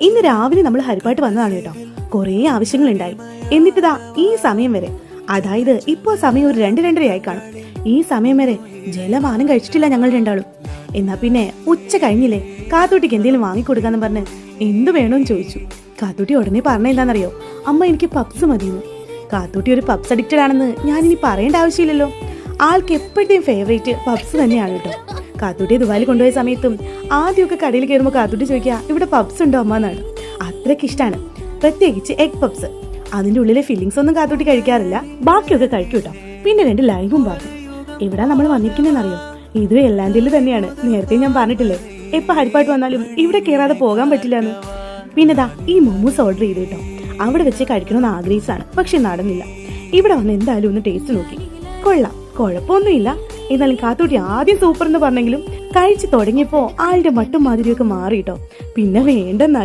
ഇന്ന് രാവിലെ നമ്മൾ ഹരിപ്പാട്ട് വന്നതാണ് കേട്ടോ. കുറേ ആവശ്യങ്ങളുണ്ടായി. എന്നിട്ടിതാ ഈ സമയം വരെ, അതായത് ഇപ്പോ സമയം ഒരു 2-2:30 കാണും. ഈ സമയം വരെ ജലപാനം കഴിച്ചിട്ടില്ല ഞങ്ങൾ രണ്ടാളും. എന്നാ പിന്നെ ഉച്ച കഴിഞ്ഞില്ലേ, കാത്തൂട്ടിക്ക് എന്തെങ്കിലും വാങ്ങിക്കൊടുക്കാന്ന് പറഞ്ഞ് എന്ത് വേണോന്ന് ചോദിച്ചു. കാത്തൂട്ടി ഉടനെ പറഞ്ഞ എന്താണെന്നറിയോ, അമ്മ എനിക്ക് പപ്സ് മതിയെന്ന്. കാത്തൂട്ടി ഒരു പപ്സ് അഡിക്റ്റഡ് ആണെന്ന് ഞാനിനി പറയേണ്ട ആവശ്യമില്ലല്ലോ. ആൾക്ക് എപ്പോഴത്തെയും ഫേവറേറ്റ് പപ്സ് തന്നെയാണ് കേട്ടോ. കാത്തൂട്ടിയെ ദുബായിൽ കൊണ്ടുപോയ സമയത്തും ആദ്യമൊക്കെ കടയിൽ കയറുമ്പോൾ കാത്തൂട്ടി ചോദിക്കുക, ഇവിടെ പപ്സ് ഉണ്ടോ അമ്മ എന്നാണ്. അത്രയ്ക്ക് ഇഷ്ടമാണ്, പ്രത്യേകിച്ച് എഗ് പപ്സ്. അതിൻ്റെ ഉള്ളിലെ ഫില്ലിങ്സ് ഒന്നും കാത്തൂട്ടി കഴിക്കാറില്ല, ബാക്കിയൊക്കെ കഴിക്കും കേട്ടോ. പിന്നെ 2 ലൈമും പറഞ്ഞു. ഇവിടെ നമ്മൾ വന്നിരിക്കുന്നതെന്നറിയോ, ഇതും എല്ലാന്റെയിൽ തന്നെയാണ്. നേരത്തെ ഞാൻ പറഞ്ഞിട്ടില്ലേ, എപ്പോൾ ഹരിപ്പാട്ട് വന്നാലും ഇവിടെ കയറാതെ പോകാൻ പറ്റില്ല എന്ന്. പിന്നെതാ ഈ മോമോസ് ഓർഡർ ചെയ്തു കേട്ടോ. അവിടെ വെച്ച് കഴിക്കണമെന്ന് ആഗ്രഹിച്ചാണ്, പക്ഷെ നടന്നില്ല. ഇവിടെ വന്ന് എന്തായാലും ഒന്ന് ടേസ്റ്റ് നോക്കി. കൊള്ളാം, കുഴപ്പമൊന്നുമില്ല. എന്നാലും കാത്തൂട്ടി ആദ്യം സൂപ്പർ എന്ന് പറഞ്ഞെങ്കിലും കഴിച്ചു തുടങ്ങിയപ്പോ ആളുടെ മട്ടും മാതിരിയൊക്കെ മാറിയിട്ടോ. പിന്നെ വേണ്ടെന്നായി.